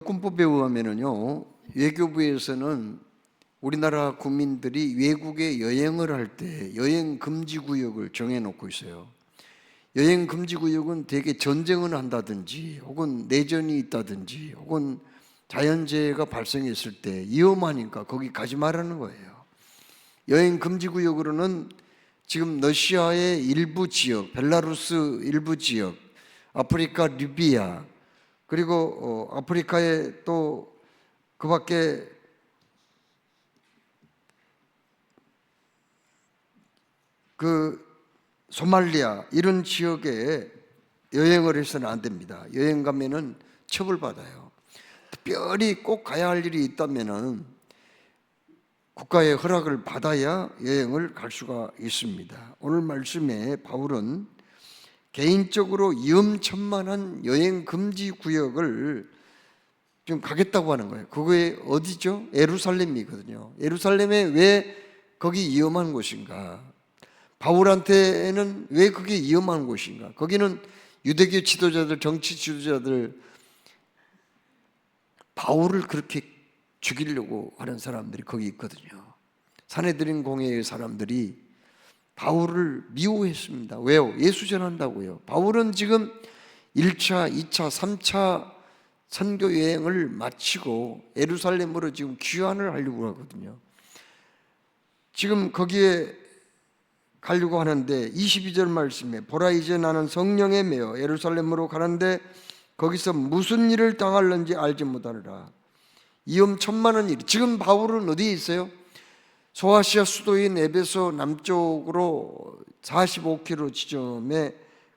접근법에 의하면요, 외교부에서는 우리나라 국민들이 외국에 여행을 할 때 여행 금지 구역을 정해놓고 있어요. 여행 금지 구역은 대개 전쟁을 한다든지 혹은 내전이 있다든지 혹은 자연재해가 발생했을 때 위험하니까 거기 가지 말라는 거예요. 여행 금지 구역으로는 지금 러시아의 일부 지역, 벨라루스 일부 지역, 아프리카 리비아, 그리고 아프리카에 또 그 밖에 그 소말리아 이런 지역에 여행을 해서는 안 됩니다. 여행 가면은 처벌받아요. 특별히 꼭 가야 할 일이 있다면은 국가의 허락을 받아야 여행을 갈 수가 있습니다. 오늘 말씀에 바울은 개인적으로 위험천만한 여행 금지 구역을 좀 가겠다고 하는 거예요. 그게 어디죠? 예루살렘이거든요. 예루살렘에 왜 거기 위험한 곳인가? 바울한테는 왜 그게 위험한 곳인가? 거기는 유대교 지도자들, 정치 지도자들, 바울을 그렇게 죽이려고 하는 사람들이 거기 있거든요. 사내들인 공회의 사람들이 바울을 미워했습니다. 왜요? 예수 전한다고요. 바울은 지금 1차, 2차, 3차 선교 여행을 마치고 예루살렘으로 지금 귀환을 하려고 하거든요. 지금 거기에 가려고 하는데 22절 말씀에 보라 이제 나는 성령에 매여 예루살렘으로 가는데 거기서 무슨 일을 당할는지 알지 못하느라. 위험천만한 일. 지금 바울은 어디에 있어요? 소아시아 수도인 에베소 남쪽으로 45km 지점에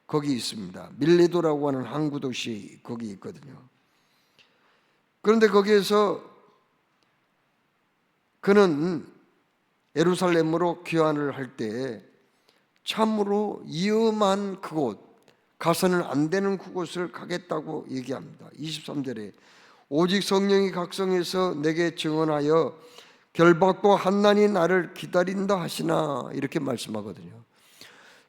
거기 있습니다. 밀레도라고 하는 항구 도시 거기 있거든요. 그런데 거기에서 그는 예루살렘으로 귀환을 할 때 참으로 위험한 그곳, 가서는 안 되는 그곳을 가겠다고 얘기합니다. 23절에 오직 성령이 각성해서 내게 증언하여 결박과 환난이 나를 기다린다 하시나 이렇게 말씀하거든요.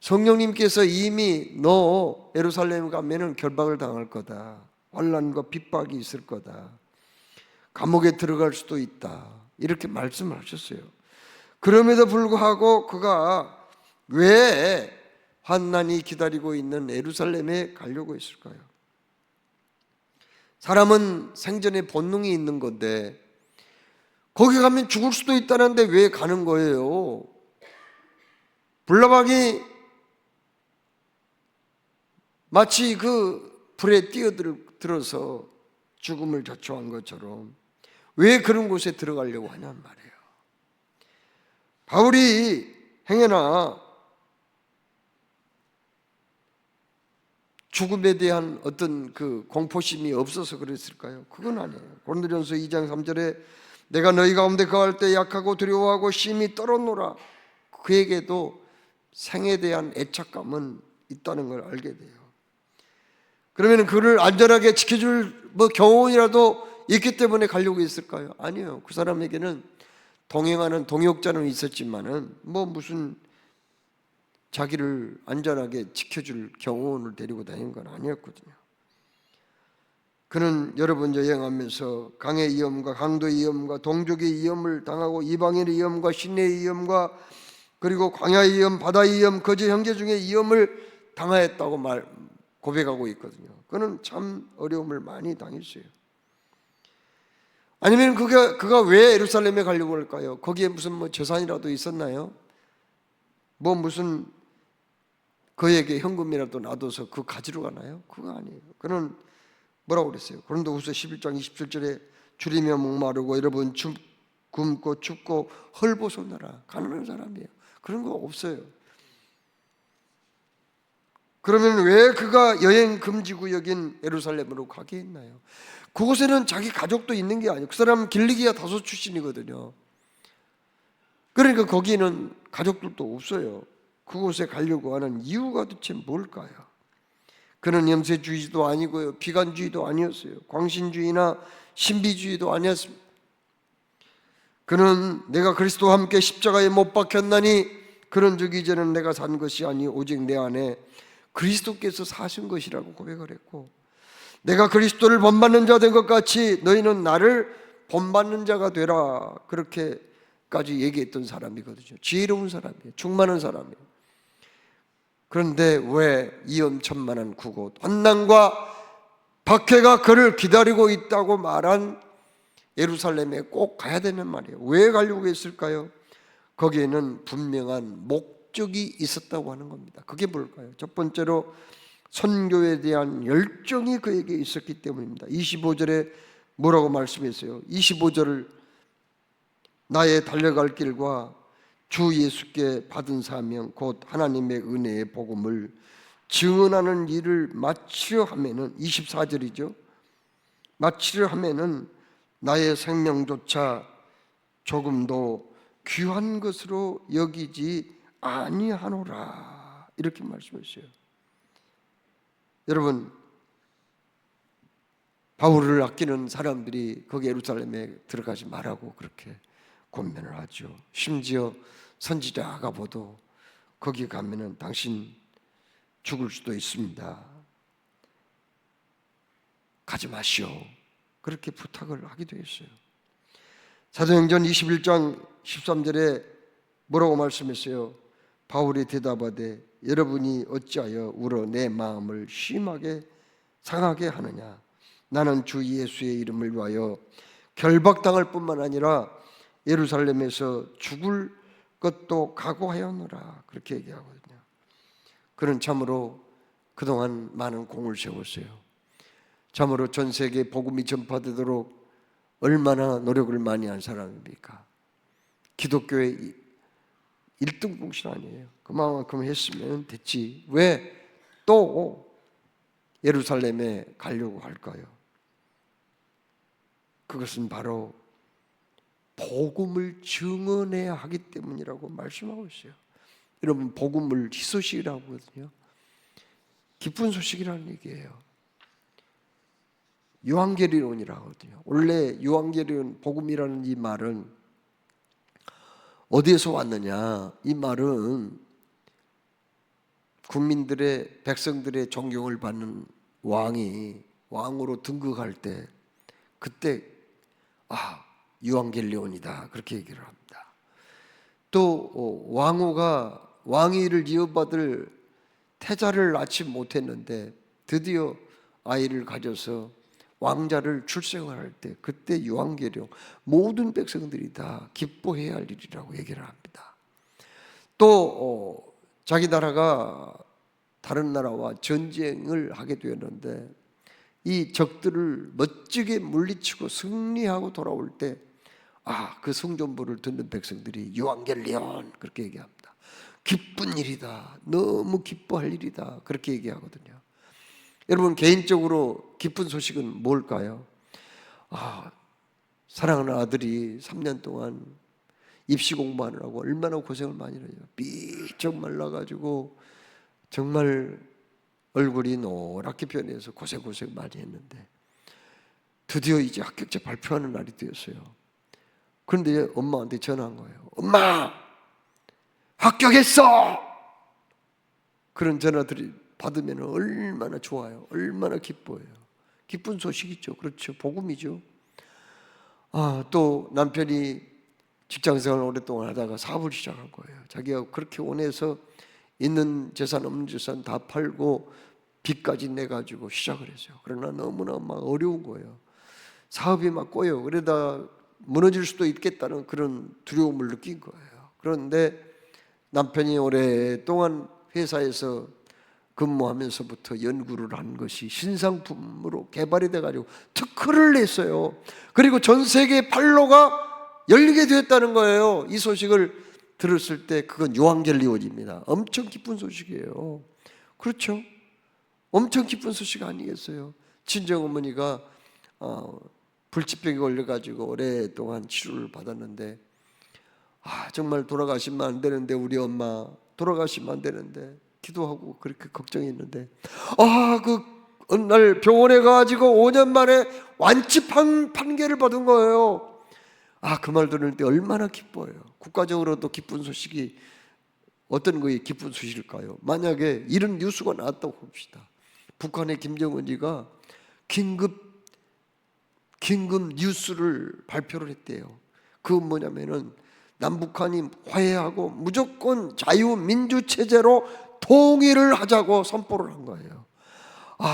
성령님께서 이미 너 예루살렘 가면은 결박을 당할 거다, 환난과 핍박이 있을 거다, 감옥에 들어갈 수도 있다, 이렇게 말씀하셨어요. 그럼에도 불구하고 그가 왜 환난이 기다리고 있는 예루살렘에 가려고 했을까요? 사람은 생존의 본능이 있는 건데 거기 가면 죽을 수도 있다는데 왜 가는 거예요? 불나방이 마치 그 불에 뛰어들어서 죽음을 자초한 것처럼 왜 그런 곳에 들어가려고 하냔 말이에요. 바울이 행여나 죽음에 대한 어떤 그 공포심이 없어서 그랬을까요? 그건 아니에요. 고린도전서 2장 3절에 내가 너희 가운데 거할 때 약하고 두려워하고 심히 떨었노라. 그에게도 생에 대한 애착감은 있다는 걸 알게 돼요. 그러면 그를 안전하게 지켜줄 경호원이라도 있기 때문에 가려고 했을까요? 아니에요. 그 사람에게는 동행하는 동역자는 있었지만은 무슨 자기를 안전하게 지켜줄 경호원을 데리고 다니는 건 아니었거든요. 그는 여러 번 여행하면서 강의 위험과 강도의 위험과 동족의 위험을 당하고 이방인의 위험과 신의 위험과 그리고 광야의 위험, 바다의 위험, 거제 형제 중에 위험을 당하였다고 고백하고 있거든요. 그는 참 어려움을 많이 당했어요. 아니면 그가 왜 예루살렘에 가려고 할까요? 거기에 무슨 재산이라도 있었나요? 무슨 그에게 현금이라도 놔둬서 그거 가지러 가나요? 그거 아니에요. 그는 뭐라고 그랬어요? 고린도후서 11장 27절에 줄이며 목마르고 여러분 굶고 춥고 헐벗었나라. 가난한 사람이에요. 그런 거 없어요. 그러면 왜 그가 여행 금지 구역인 예루살렘으로 가게 했나요? 그곳에는 자기 가족도 있는 게 아니에요. 그 사람은 길리기아 다소 출신이거든요. 그러니까 거기는 가족들도 없어요. 그곳에 가려고 하는 이유가 도대체 뭘까요? 그는 염세주의도 아니고요, 비관주의도 아니었어요. 광신주의나 신비주의도 아니었습니다. 그는 내가 그리스도와 함께 십자가에 못 박혔나니 그런즉 이제는 내가 산 것이 아니 오직 내 안에 그리스도께서 사신 것이라고 고백을 했고, 내가 그리스도를 본받는 자 된 것 같이 너희는 나를 본받는 자가 되라. 그렇게까지 얘기했던 사람이거든요. 지혜로운 사람이에요. 충만한 사람이에요. 그런데 왜 위험천만한 구곳, 환난과 박해가 그를 기다리고 있다고 말한 예루살렘에 꼭 가야 되는 말이에요. 왜 가려고 했을까요? 거기에는 분명한 목적이 있었다고 하는 겁니다. 그게 뭘까요? 첫 번째로 선교에 대한 열정이 그에게 있었기 때문입니다. 25절에 뭐라고 말씀했어요? 25절을 나의 달려갈 길과 주 예수께 받은 사명 곧 하나님의 은혜의 복음을 증언하는 일을 마치려 하면은 24절이죠. 마치려 하면은 나의 생명조차 조금도 귀한 것으로 여기지 아니하노라. 이렇게 말씀했어요. 여러분, 바울을 아끼는 사람들이 거기 예루살렘에 들어가지 말라고 그렇게 권면을 하죠. 심지어 선지자 아가보도 거기 가면은 당신 죽을 수도 있습니다. 가지 마시오. 그렇게 부탁을 하기도 했어요. 사도행전 21장 13절에 뭐라고 말씀했어요? 바울이 대답하되 여러분이 어찌하여 울어 내 마음을 심하게 상하게 하느냐? 나는 주 예수의 이름을 위하여 결박당할 뿐만 아니라 예루살렘에서 죽을 것도 각오하였노라. 그렇게 얘기하거든요. 그는 참으로 그동안 많은 공을 세웠어요. 참으로 전 세계에 복음이 전파되도록 얼마나 노력을 많이 한 사람입니까? 기독교의 1등 공신 아니에요. 그만큼 했으면 됐지. 왜 또 예루살렘에 가려고 할까요? 그것은 바로 복음을 증언해야 하기 때문이라고 말씀하고 있어요. 여러분, 복음을 희소식이라고 하거든요. 기쁜 소식이라는 얘기예요. 유앙겔리온이라고 하거든요. 원래 유앙겔리온 복음이라는 이 말은 어디에서 왔느냐? 이 말은 국민들의 백성들의 존경을 받는 왕이 왕으로 등극할 때 그때 유앙겔리온이다 그렇게 얘기를 합니다. 또 왕후가 왕위를 이어받을 태자를 낳지 못했는데 드디어 아이를 가져서 왕자를 출생을 할 때 그때 유앙겔리온 모든 백성들이 다 기뻐해야 할 일이라고 얘기를 합니다. 또 자기 나라가 다른 나라와 전쟁을 하게 되었는데 이 적들을 멋지게 물리치고 승리하고 돌아올 때 그 성전부를 듣는 백성들이 유앙겔리온 그렇게 얘기합니다. 기쁜 일이다. 너무 기뻐할 일이다. 그렇게 얘기하거든요. 여러분, 개인적으로 기쁜 소식은 뭘까요? 사랑하는 아들이 3년 동안 입시 공부하느라고 얼마나 고생을 많이 해요. 삐쩍 말라가지고 정말 얼굴이 노랗게 변해서 고생 많이 했는데 드디어 이제 합격자 발표하는 날이 되었어요. 그런데 엄마한테 전화한 거예요. 엄마, 합격했어! 그런 전화들이 받으면 얼마나 좋아요. 얼마나 기뻐요. 기쁜 소식이죠. 그렇죠. 복음이죠. 또 남편이 직장생활을 오랫동안 하다가 사업을 시작한 거예요. 자기가 그렇게 원해서 있는 재산 없는 재산 다 팔고 빚까지 내가지고 시작을 했어요. 그러나 너무나 막 어려운 거예요. 사업이 막 꼬여. 그러다 무너질 수도 있겠다는 그런 두려움을 느낀 거예요. 그런데 남편이 오랫동안 회사에서 근무하면서부터 연구를 한 것이 신상품으로 개발이 돼가지고 특허를 냈어요. 그리고 전 세계 판로가 열리게 되었다는 거예요. 이 소식을 들었을 때 그건 유앙겔리온입니다. 엄청 기쁜 소식이에요. 그렇죠? 엄청 기쁜 소식 아니겠어요? 친정어머니가 불치병에 걸려가지고 오랫동안 치료를 받았는데 정말 돌아가시면 안 되는데 우리 엄마 돌아가시면 안 되는데 기도하고 그렇게 걱정했는데 그 어느 날 병원에 가가지고 5년 만에 완치 판결을 받은 거예요. 그 말 들을 때 얼마나 기뻐요. 국가적으로도 기쁜 소식이 어떤 거에 기쁜 소식일까요? 만약에 이런 뉴스가 나왔다고 봅시다. 북한의 김정은이가 긴급 뉴스를 발표를 했대요. 그건 뭐냐면은 남북한이 화해하고 무조건 자유민주체제로 통일을 하자고 선포를 한 거예요.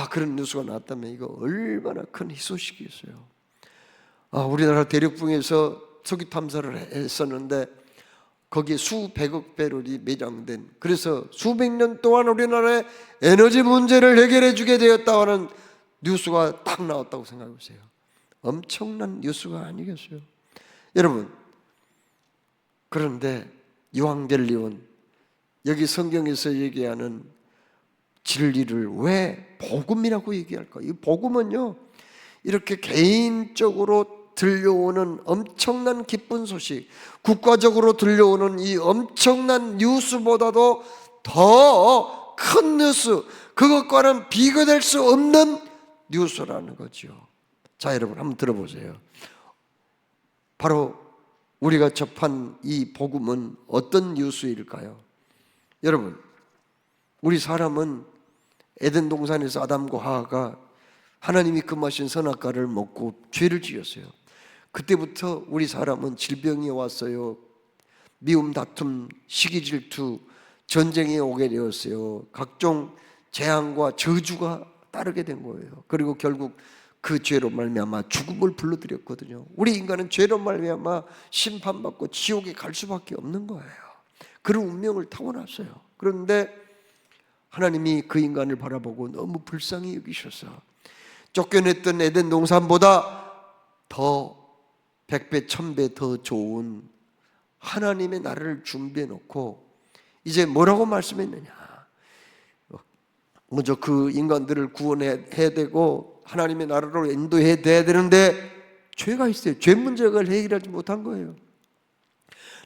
그런 뉴스가 나왔다면 이거 얼마나 큰 희소식이었어요. 우리나라 대륙붕에서 석유 탐사를 했었는데 거기에 수백억 배럴이 매장된, 그래서 수백 년 동안 우리나라의 에너지 문제를 해결해 주게 되었다는 뉴스가 딱 나왔다고 생각해 보세요. 엄청난 뉴스가 아니겠어요? 여러분, 그런데 유앙겔리온, 여기 성경에서 얘기하는 진리를 왜 복음이라고 얘기할까? 이 복음은요, 이렇게 개인적으로 들려오는 엄청난 기쁜 소식, 국가적으로 들려오는 이 엄청난 뉴스보다도 더 큰 뉴스, 그것과는 비교될 수 없는 뉴스라는 거죠. 자, 여러분 한번 들어보세요. 바로 우리가 접한 이 복음은 어떤 뉴스일까요? 여러분, 우리 사람은 에덴 동산에서 아담과 하와가 하나님이 금하신 선악과를 먹고 죄를 지었어요. 그때부터 우리 사람은 질병이 왔어요. 미움, 다툼, 시기, 질투, 전쟁이 오게 되었어요. 각종 재앙과 저주가 따르게 된 거예요. 그리고 결국 그 죄로 말미암아 죽음을 불러들였거든요. 우리 인간은 죄로 말미암아 심판받고 지옥에 갈 수밖에 없는 거예요. 그런 운명을 타고났어요. 그런데 하나님이 그 인간을 바라보고 너무 불쌍히 여기셔서 쫓겨냈던 에덴 동산보다 더 100배, 1000배 더 좋은 하나님의 나라를 준비해 놓고 이제 뭐라고 말씀했느냐? 먼저 그 인간들을 구원해야 되고 하나님의 나라로 인도해야 되는데 죄가 있어요. 죄 문제가 해결하지 못한 거예요.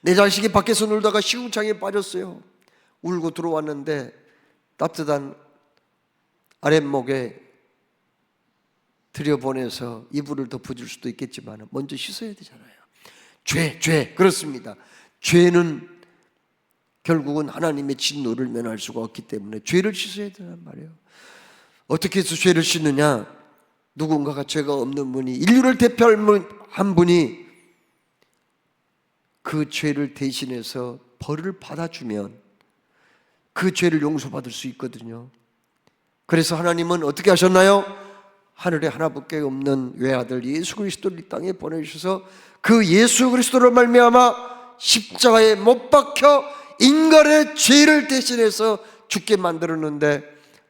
내 자식이 밖에서 놀다가 시궁창에 빠졌어요. 울고 들어왔는데 따뜻한 아랫목에 들여보내서 이불을 덮어줄 수도 있겠지만 먼저 씻어야 되잖아요. 죄 그렇습니다. 죄는 결국은 하나님의 진노를 면할 수가 없기 때문에 죄를 씻어야 된단 말이에요. 어떻게 해서 죄를 씻느냐? 누군가가 죄가 없는 분이, 인류를 대표한 분이 그 죄를 대신해서 벌을 받아주면 그 죄를 용서받을 수 있거든요. 그래서 하나님은 어떻게 하셨나요? 하늘에 하나밖에 없는 외아들 예수 그리스도를 이 땅에 보내주셔서 그 예수 그리스도로 말미암아 십자가에 못 박혀 인간의 죄를 대신해서 죽게 만들었는데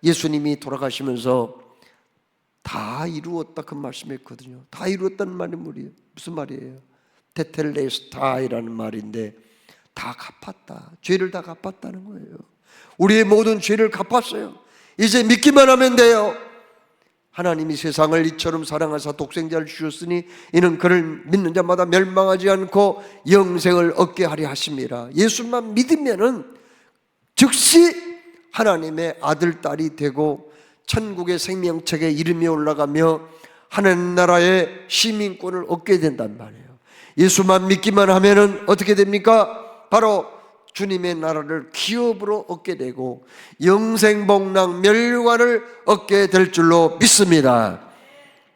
예수님이 돌아가시면서 다 이루었다 그 말씀했거든요. 다 이루었다는 말이 무슨 말이에요? 테텔레스타이라는 말인데 다 갚았다. 죄를 다 갚았다는 거예요. 우리의 모든 죄를 갚았어요. 이제 믿기만 하면 돼요. 하나님이 세상을 이처럼 사랑하사 독생자를 주셨으니 이는 그를 믿는 자마다 멸망하지 않고 영생을 얻게 하려 하심이라. 예수만 믿으면은 즉시 하나님의 아들, 딸이 되고 천국의 생명책에 이름이 올라가며 하나님 나라의 시민권을 얻게 된단 말이에요. 예수만 믿기만 하면은 어떻게 됩니까? 바로 주님의 나라를 기업으로 얻게 되고 영생복락 멸관을 얻게 될 줄로 믿습니다.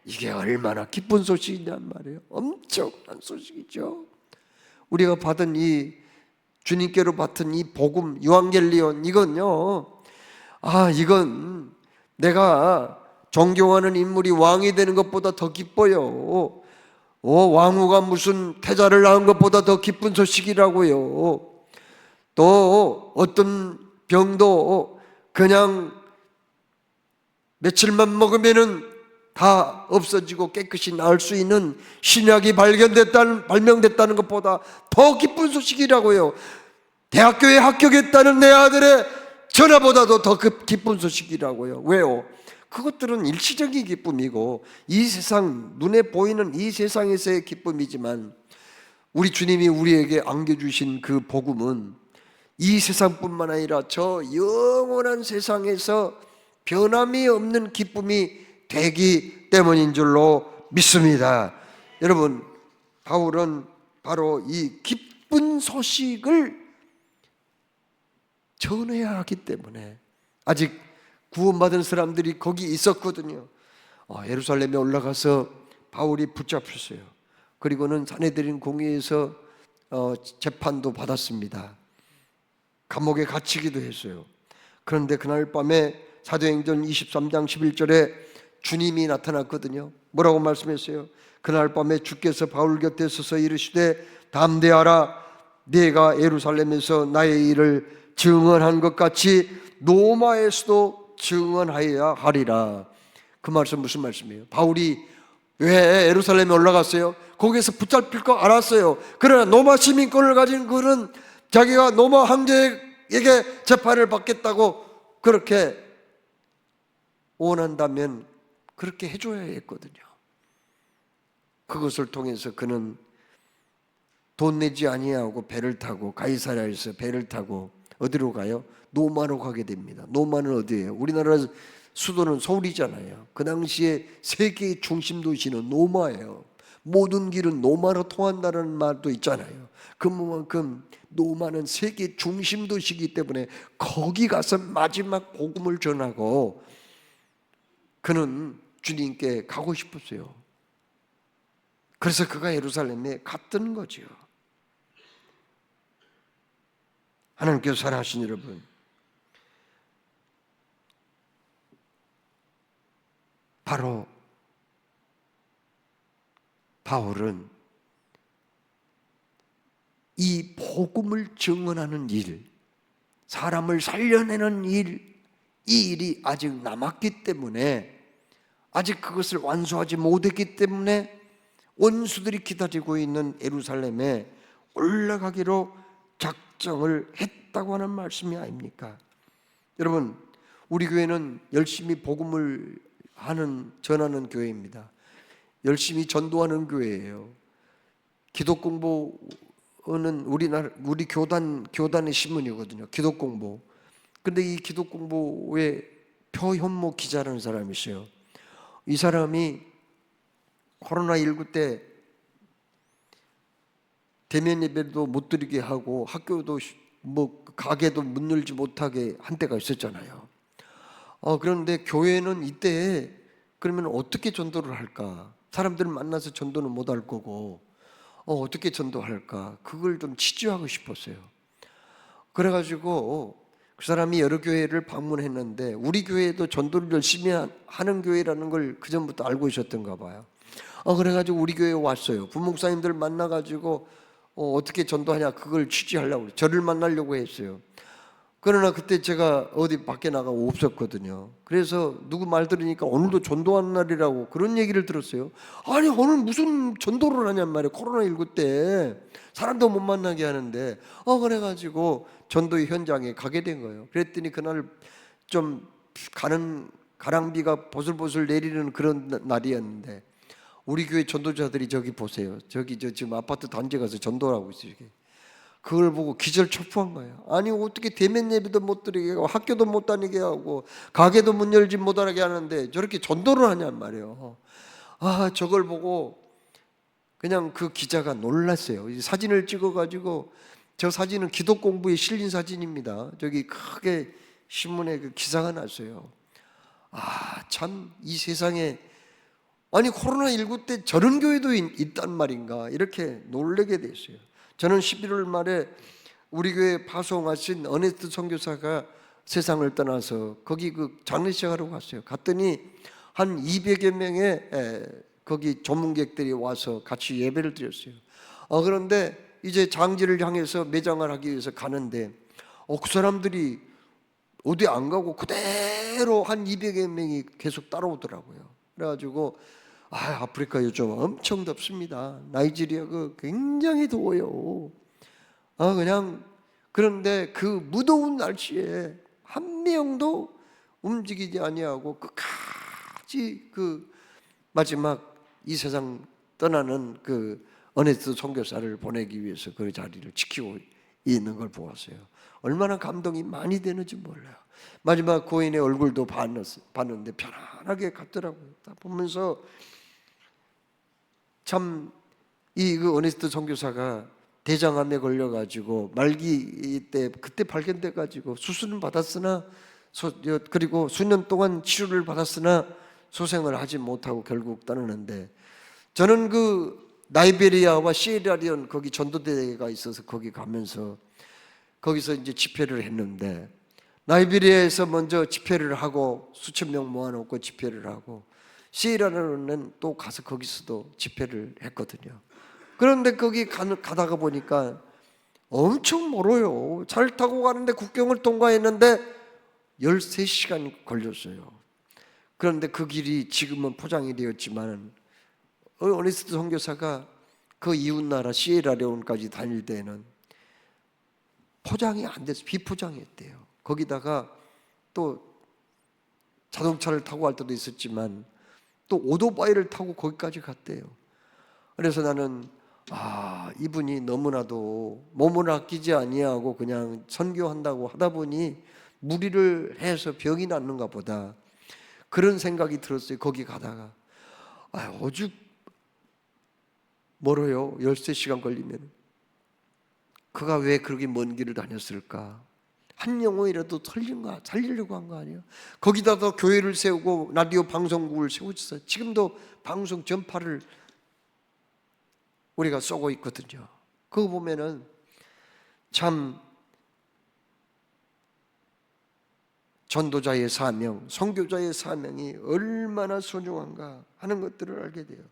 이게 얼마나 기쁜 소식이냔 말이에요. 엄청난 소식이죠. 우리가 받은 이 주님께로 받은 이 복음 유앙겔리온, 이건요, 이건 내가 존경하는 인물이 왕이 되는 것보다 더 기뻐요. 왕후가 무슨 태자를 낳은 것보다 더 기쁜 소식이라고요. 또 어떤 병도 그냥 며칠만 먹으면은 다 없어지고 깨끗이 나을 수 있는 신약이 발명됐다는 것보다 더 기쁜 소식이라고요. 대학교에 합격했다는 내 아들의 전화보다도 더 기쁜 소식이라고요. 왜요? 그것들은 일시적인 기쁨이고 이 세상, 눈에 보이는 이 세상에서의 기쁨이지만 우리 주님이 우리에게 안겨주신 그 복음은 이 세상뿐만 아니라 저 영원한 세상에서 변함이 없는 기쁨이 되기 때문인 줄로 믿습니다. 여러분, 바울은 바로 이 기쁜 소식을 전해야 하기 때문에 아직 구원받은 사람들이 거기 있었거든요. 예루살렘에 올라가서 바울이 붙잡혔어요. 그리고는 사내들인 공회에서 재판도 받았습니다. 감옥에 갇히기도 했어요. 그런데 그날 밤에 사도행전 23장 11절에 주님이 나타났거든요. 뭐라고 말씀했어요? 그날 밤에 주께서 바울 곁에 서서 이르시되 담대하라, 네가 예루살렘에서 나의 일을 증언한 것 같이 로마에서도 증언하여야 하리라. 그 말씀 무슨 말씀이에요? 바울이 왜 예루살렘에 올라갔어요? 거기에서 붙잡힐 거 알았어요. 그러나 로마 시민권을 가진 그는 자기가 로마 황제에게 재판을 받겠다고 그렇게 원한다면 그렇게 해줘야 했거든요. 그것을 통해서 그는 돈 내지 아니하고 배를 타고 가이사랴에서 배를 타고 어디로 가요? 노마로 가게 됩니다. 노마는 어디예요? 우리나라 수도는 서울이잖아요. 그 당시에 세계의 중심 도시는 노마예요. 모든 길은 노마로 통한다는 말도 있잖아요. 그만큼 노마는 세계 중심 도시이기 때문에 거기 가서 마지막 복음을 전하고 그는 주님께 가고 싶었어요. 그래서 그가 예루살렘에 갔던 거죠. 하나님께서 사랑하신 여러분, 바로 바울은 이 복음을 증언하는 일, 사람을 살려내는 일, 이 일이 아직 남았기 때문에, 아직 그것을 완수하지 못했기 때문에 원수들이 기다리고 있는 예루살렘에 올라가기로 작정을 했다고 하는 말씀이 아닙니까? 여러분, 우리 교회는 열심히 복음을 전하는 교회입니다. 열심히 전도하는 교회예요. 기독공보는 우리 교단의 신문이거든요. 기독공보. 근데 이 기독공보에 표현모 기자라는 사람이 있어요. 이 사람이 코로나19 때 대면 예배도 못 드리게 하고 학교도 가게도 문 열지 못하게 한 때가 있었잖아요. 그런데 교회는 이때 그러면 어떻게 전도를 할까? 사람들을 만나서 전도는 못 할 거고 어떻게 전도할까? 그걸 좀 취재하고 싶었어요. 그래가지고 그 사람이 여러 교회를 방문했는데 우리 교회도 전도를 열심히 하는 교회라는 걸 그전부터 알고 있었던가 봐요. 그래가지고 우리 교회에 왔어요. 부목사님들 만나가지고 어떻게 전도하냐 그걸 취재하려고 저를 만나려고 했어요. 그러나 그때 제가 어디 밖에 나가고 없었거든요. 그래서 누구 말 들으니까 오늘도 전도하는 날이라고 그런 얘기를 들었어요. 아니 오늘 무슨 전도를 하냔 말이에요. 코로나19 때 사람도 못 만나게 하는데 그래가지고 전도의 현장에 가게 된 거예요. 그랬더니 그날 좀 가랑비가 보슬보슬 내리는 그런 날이었는데 우리 교회 전도자들이 저기 보세요. 저기 지금 아파트 단지 가서 전도를 하고 있어요. 그걸 보고 기절초포한 거예요. 아니 어떻게 대면 예배도 못 드리게 하고 학교도 못 다니게 하고 가게도 문 열지 못하게 하는데 저렇게 전도를 하냔 말이에요. 저걸 보고 그냥 그 기자가 놀랐어요. 사진을 찍어가지고 저 사진은 기독공부에 실린 사진입니다. 저기 크게 신문에 그 기사가 났어요. 참 이 세상에 아니 코로나19 때 저런 교회도 있단 말인가 이렇게 놀라게 됐어요. 저는 11월 말에 우리 교회 파송하신 어네스트 선교사가 세상을 떠나서 거기 그 장례식하러 갔어요. 갔더니 한 200여 명의 거기 조문객들이 와서 같이 예배를 드렸어요. 그런데 이제 장지를 향해서 매장을 하기 위해서 가는데 그 사람들이 어디 안 가고 그대로 한 200여 명이 계속 따라오더라고요. 그래가지고 아프리카 요즘 엄청 덥습니다. 나이지리아가 굉장히 더워요. 그런데 그 무더운 날씨에 한 명도 움직이지 아니하고 끝까지 그 마지막 이 세상 떠나는 그 어네스트 선교사를 보내기 위해서 그 자리를 지키고 있는 걸 보았어요. 얼마나 감동이 많이 되는지 몰라요. 마지막 고인의 얼굴도 봤는데 편안하게 갔더라고요. 다 보면서 참 이 그 어네스트 선교사가 대장암에 걸려가지고 말기 때 그때 발견돼가지고 수술은 받았으나 그리고 수년 동안 치료를 받았으나 소생을 하지 못하고 결국 떠나는데, 저는 그 나이베리아와 시에라리온 거기 전도대가 있어서 거기 가면서 거기서 이제 집회를 했는데, 나이베리아에서 먼저 집회를 하고 수천 명 모아놓고 집회를 하고, 시에라리온은 또 가서 거기서도 집회를 했거든요. 그런데 거기 가다가 보니까 엄청 멀어요. 차를 타고 가는데 국경을 통과했는데 13시간 걸렸어요. 그런데 그 길이 지금은 포장이 되었지만, 어니스트 선교사가 그 이웃나라 시에라레온까지 다닐 때는 포장이 안 돼서 비포장했대요. 거기다가 또 자동차를 타고 갈 때도 있었지만 또 오토바이를 타고 거기까지 갔대요. 그래서 나는 이분이 너무나도 몸을 아끼지 아니하고 그냥 선교한다고 하다 보니 무리를 해서 병이 났는가 보다, 그런 생각이 들었어요. 거기 가다가 오죽 멀어요. 13시간 걸리면. 그가 왜 그렇게 먼 길을 다녔을까? 한 영혼이라도 살리려고 한 거 아니에요? 거기다가 교회를 세우고 라디오 방송국을 세우셨어요. 지금도 방송 전파를 우리가 쏘고 있거든요. 그거 보면은 참 전도자의 사명, 선교자의 사명이 얼마나 소중한가 하는 것들을 알게 돼요.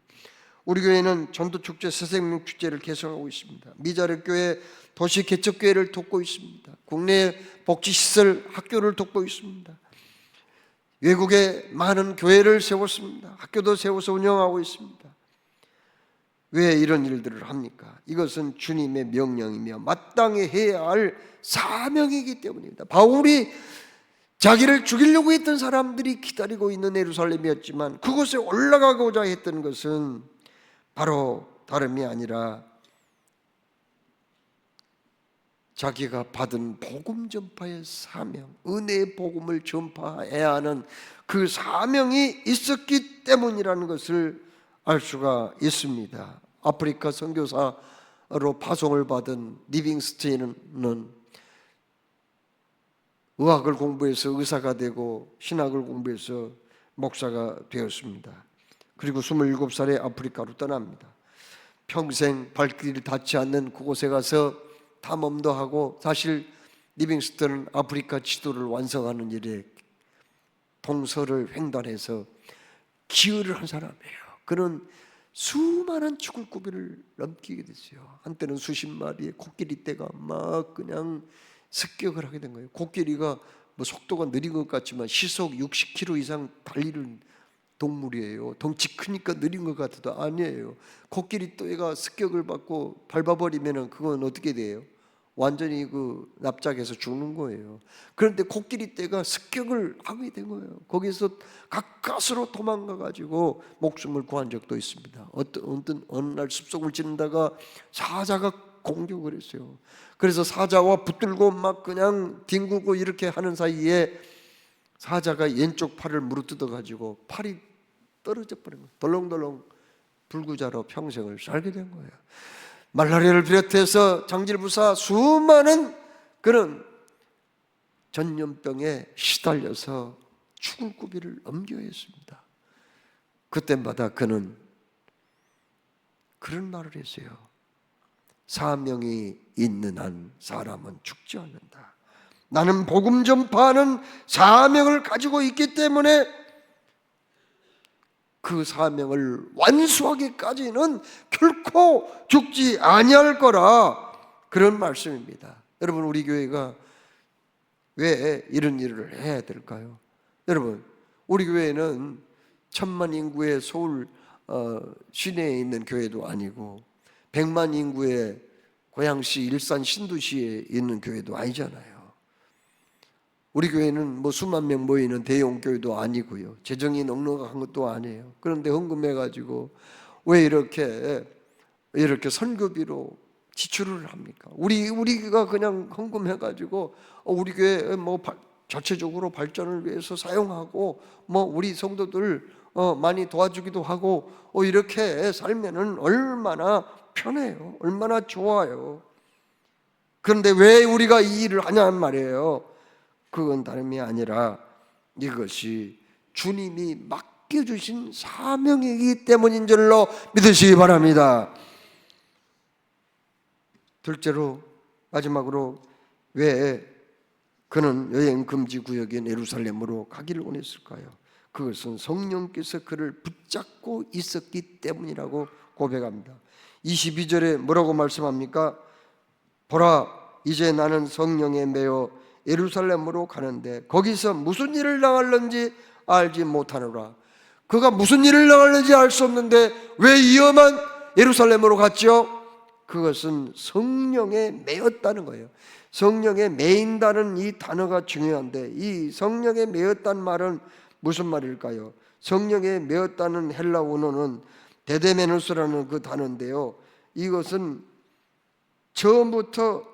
우리 교회는 전도축제, 새생명축제를 개설하고 있습니다. 미자립교회 도시 개척교회를 돕고 있습니다. 국내 복지시설 학교를 돕고 있습니다. 외국에 많은 교회를 세웠습니다. 학교도 세워서 운영하고 있습니다. 왜 이런 일들을 합니까? 이것은 주님의 명령이며 마땅히 해야 할 사명이기 때문입니다. 바울이 자기를 죽이려고 했던 사람들이 기다리고 있는 예루살렘이었지만 그곳에 올라가고자 했던 것은 바로 다름이 아니라 자기가 받은 복음 전파의 사명, 은혜의 복음을 전파해야 하는 그 사명이 있었기 때문이라는 것을 알 수가 있습니다. 아프리카 선교사로 파송을 받은 리빙스테인은 의학을 공부해서 의사가 되고 신학을 공부해서 목사가 되었습니다. 그리고 27살에 아프리카로 떠납니다. 평생 발길을 닿지 않는 그곳에 가서 탐험도 하고, 사실 리빙스턴은 아프리카 지도를 완성하는 일에 동서를 횡단해서 기여를 한 사람이에요. 그는 수많은 죽을 고비를 넘기게 됐어요. 한때는 수십 마리의 코끼리 떼가 막 그냥 습격을 하게 된 거예요. 코끼리가 뭐 속도가 느린 것 같지만 시속 60km 이상 달리는 동물이에요. 덩치 크니까 느린 것 같아도 아니에요. 코끼리 떼가 습격을 받고 밟아버리면 그건 어떻게 돼요? 완전히 그 납작해서 죽는 거예요. 그런데 코끼리 떼가 습격을 하게 된 거예요. 거기서 가까스로 도망가 가지고 목숨을 구한 적도 있습니다. 어느 날 숲속을 지나다가 사자가 공격을 했어요. 그래서 사자와 붙들고 막 그냥 뒹구고 이렇게 하는 사이에 사자가 왼쪽 팔을 물어뜯어 가지고 팔이 떨어져 버린 거예요. 덜렁덜렁 불구자로 평생을 살게 된 거예요. 말라리아를 비롯해서 장질부사 수많은 그런 전염병에 시달려서 죽을 고비를 넘겨야 했습니다. 그때마다 그는 그런 말을 했어요. 사명이 있는 한 사람은 죽지 않는다. 나는 복음 전파하는 사명을 가지고 있기 때문에 그 사명을 완수하기까지는 결코 죽지 아니할 거라, 그런 말씀입니다. 여러분, 우리 교회가 왜 이런 일을 해야 될까요? 여러분, 우리 교회는 1000만 인구의 서울 시내에 있는 교회도 아니고 100만 인구의 고양시, 일산, 신도시에 있는 교회도 아니잖아요. 우리 교회는 뭐 수만 명 모이는 대형 교회도 아니고요. 재정이 넉넉한 것도 아니에요. 그런데 헌금해가지고 왜 이렇게 선교비로 지출을 합니까? 우리가 그냥 헌금해가지고 우리 교회 뭐 자체적으로 발전을 위해서 사용하고 뭐 우리 성도들 많이 도와주기도 하고 이렇게 살면은 얼마나 편해요. 얼마나 좋아요. 그런데 왜 우리가 이 일을 하냐는 말이에요. 그건 다름이 아니라 이것이 주님이 맡겨주신 사명이기 때문인 줄로 믿으시기 바랍니다. 둘째로, 마지막으로 왜 그는 여행 금지 구역인 예루살렘으로 가기를 원했을까요? 그것은 성령께서 그를 붙잡고 있었기 때문이라고 고백합니다. 22절에 뭐라고 말씀합니까? 보라, 이제 나는 성령에 매여 예루살렘으로 가는데 거기서 무슨 일을 당할는지 알지 못하노라. 그가 무슨 일을 당할는지 알 수 없는데 왜 위험한 예루살렘으로 갔죠? 그것은 성령에 매였다는 거예요. 성령에 매인다는 이 단어가 중요한데, 이 성령에 매였다는 말은 무슨 말일까요? 성령에 매였다는 헬라 원어는 데데메노스라는 그 단어인데요, 이것은 처음부터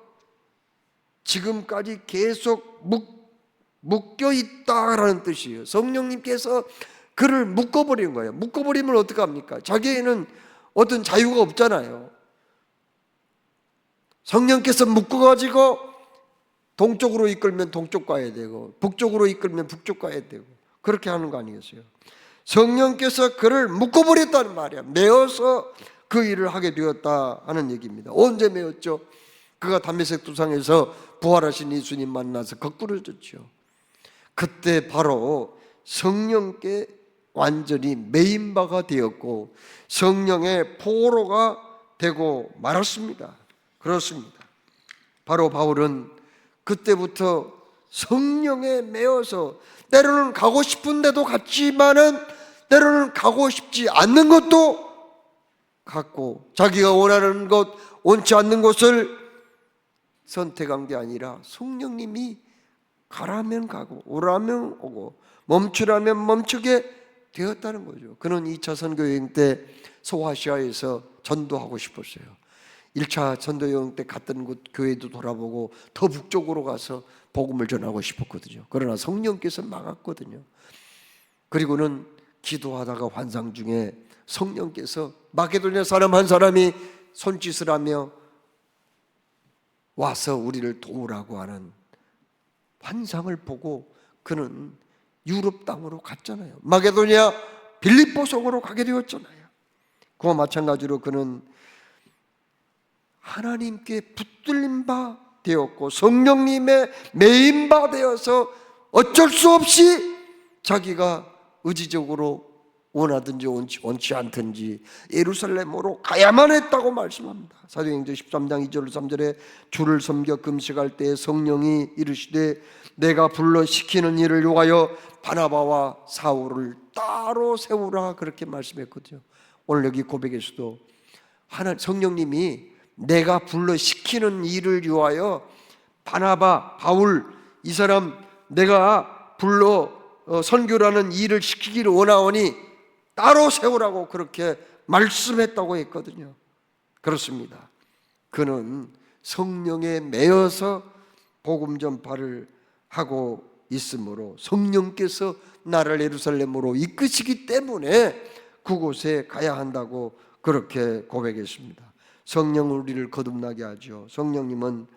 지금까지 계속 묶여 있다라는 뜻이에요. 성령님께서 그를 묶어버린 거예요. 묶어버리면 어떡합니까? 자기에는 어떤 자유가 없잖아요. 성령께서 묶어가지고 동쪽으로 이끌면 동쪽 가야 되고 북쪽으로 이끌면 북쪽 가야 되고 그렇게 하는 거 아니겠어요? 성령께서 그를 묶어버렸다는 말이야. 매어서 그 일을 하게 되었다 하는 얘기입니다. 언제 매었죠? 그가 담메색 두상에서 부활하신 예수님 만나서 거꾸러졌죠. 그때 바로 성령께 완전히 매인 바가 되었고 성령의 포로가 되고 말았습니다. 그렇습니다. 바로 바울은 그때부터 성령에 매여서 때로는 가고 싶은 데도 갔지만은 때로는 가고 싶지 않는 것도 갔고 자기가 원하는 것, 원치 않는 곳을 선택한 게 아니라 성령님이 가라면 가고 오라면 오고 멈추라면 멈추게 되었다는 거죠. 그는 2차 선교 여행 때 소아시아에서 전도하고 싶었어요. 1차 전도 여행 때 갔던 곳 교회도 돌아보고 더 북쪽으로 가서 복음을 전하고 싶었거든요. 그러나 성령께서 막았거든요. 그리고는 기도하다가 환상 중에 성령께서 마게도냐 사람 한 사람이 손짓을 하며 와서 우리를 도우라고 하는 환상을 보고 그는 유럽 땅으로 갔잖아요. 마게도냐 빌립보 속으로 가게 되었잖아요. 그와 마찬가지로 그는 하나님께 붙들린 바 되었고 성령님의 매인 바 되어서 어쩔 수 없이 자기가 의지적으로 원하든지 원치 않든지 예루살렘으로 가야만 했다고 말씀합니다. 사도행전 13장 2절 3절에 주를 섬겨 금식할 때 성령이 이르시되 내가 불러 시키는 일을 요하여 바나바와 사울을 따로 세우라 그렇게 말씀했거든요. 오늘 여기 고백에서도 성령님이 내가 불러 시키는 일을 위하여 바나바, 바울 이 사람 내가 불러 선교라는 일을 시키기를 원하오니 따로 세우라고 그렇게 말씀했다고 했거든요. 그렇습니다. 그는 성령에 매여서 복음 전파를 하고 있으므로 성령께서 나를 예루살렘으로 이끄시기 때문에 그곳에 가야 한다고 그렇게 고백했습니다. 성령은 우리를 거듭나게 하죠. 성령님은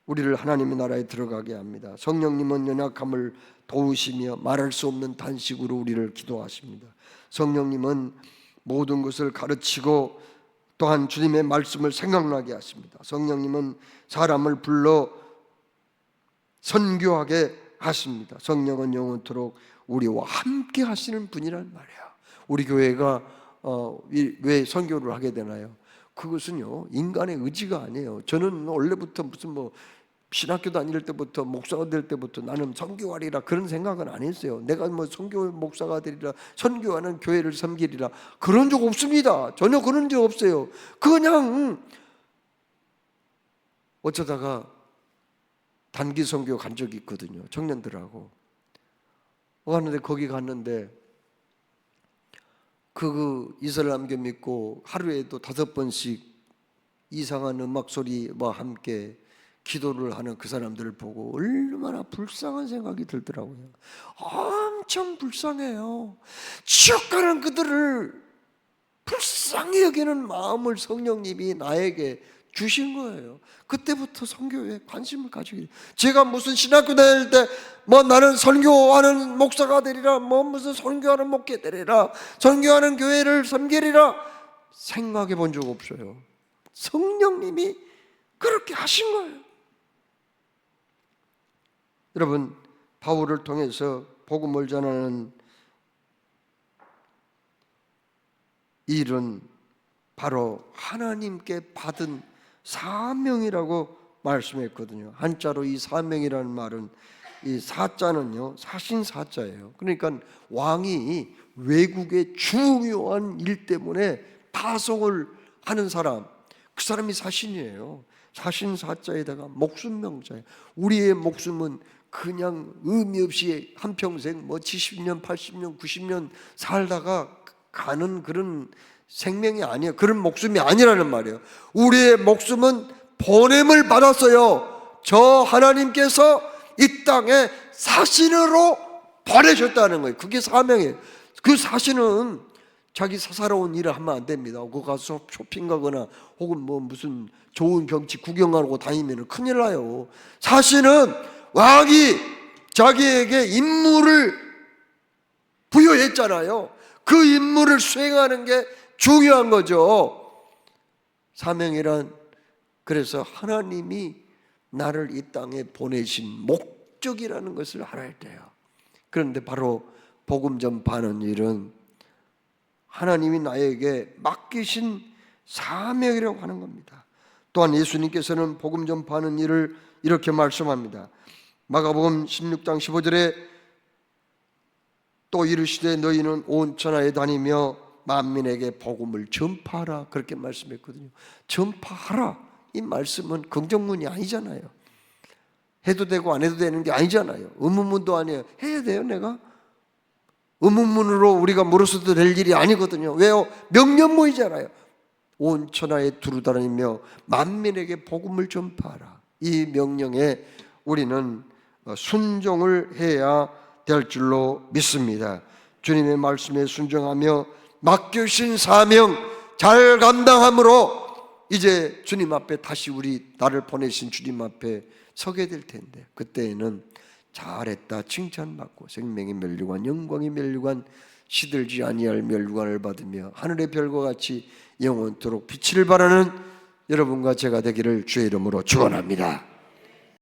우리를 하나님의 나라에 들어가게 합니다. 성령님은 연약함을 도우시며 말할 수 없는 단식으로 우리를 기도하십니다. 성령님은 모든 것을 가르치고 또한 주님의 말씀을 생각나게 하십니다. 성령님은 사람을 불러 선교하게 하십니다. 성령은 영원토록 우리와 함께 하시는 분이란 말이에요. 우리 교회가 왜 선교를 하게 되나요? 그것은요 인간의 의지가 아니에요. 저는 원래부터 무슨 신학교 다닐 때부터 목사가 될 때부터 나는 선교하리라 그런 생각은 안 했어요. 내가 선교 목사가 되리라 선교하는 교회를 섬기리라 그런 적 없습니다. 전혀 그런 적 없어요. 그냥 어쩌다가 단기 선교 간 적이 있거든요. 청년들하고 가는데 거기 갔는데 그 이슬람교 믿고 하루에도 5번씩 이상한 음악 소리와 함께 기도를 하는 그 사람들을 보고 얼마나 불쌍한 생각이 들더라고요. 엄청 불쌍해요. 지옥 가는 그들을 불쌍히 여기는 마음을 성령님이 나에게 주신 거예요. 그때부터 선교에 관심을 가지게. 제가 무슨 신학교 다닐 때 뭐 나는 선교하는 목사가 되리라, 뭐 무슨 선교하는 목회 되리라, 선교하는 교회를 섬기리라 생각해 본 적 없어요. 성령님이 그렇게 하신 거예요. 여러분, 바울을 통해서 복음을 전하는 일은 바로 하나님께 받은 사명이라고 말씀했거든요. 한자로 이 사명이라는 말은, 이 사자는요 사신사자예요. 그러니까 왕이 외국의 중요한 일 때문에 파송을 하는 사람, 그 사람이 사신이에요. 사신사자에다가 목숨명자예요. 우리의 목숨은 그냥 의미 없이 한평생 뭐 70년, 80년, 90년 살다가 가는 그런 생명이 아니에요. 그런 목숨이 아니라는 말이에요. 우리의 목숨은 보냄을 받았어요. 저 하나님께서 이 땅에 사신으로 보내셨다는 거예요. 그게 사명이에요. 그 사신은 자기 사사로운 일을 하면 안 됩니다. 거기 가서 쇼핑 가거나 혹은 뭐 무슨 좋은 경치 구경하고 다니면 큰일 나요. 사신은 왕이 자기에게 임무를 부여했잖아요. 그 임무를 수행하는 게 중요한 거죠. 사명이란, 그래서 하나님이 나를 이 땅에 보내신 목적이라는 것을 알아야 돼요. 그런데 바로 복음 전파하는 일은 하나님이 나에게 맡기신 사명이라고 하는 겁니다. 또한 예수님께서는 복음 전파하는 일을 이렇게 말씀합니다. 마가복음 16장 15절에 또 이르시되 너희는 온 천하에 다니며 만민에게 복음을 전파하라, 그렇게 말씀했거든요. 전파하라, 이 말씀은 긍정문이 아니잖아요. 해도 되고 안 해도 되는 게 아니잖아요. 의문문도 아니에요. 해야 돼요. 내가 의문문으로 우리가 물어서도 될 일이 아니거든요. 왜요? 명령문이잖아요. 온 천하에 두루다니며 만민에게 복음을 전파하라. 이 명령에 우리는 순종을 해야 될 줄로 믿습니다. 주님의 말씀에 순종하며 맡겨주신 사명 잘 감당함으로 이제 주님 앞에 다시 나를 보내신 주님 앞에 서게 될 텐데, 그때에는 잘했다 칭찬받고 생명의 면류관, 영광의 면류관, 시들지 아니할 면류관을 받으며 하늘의 별과 같이 영원토록 빛을 발하는 여러분과 제가 되기를 주의 이름으로 축원합니다.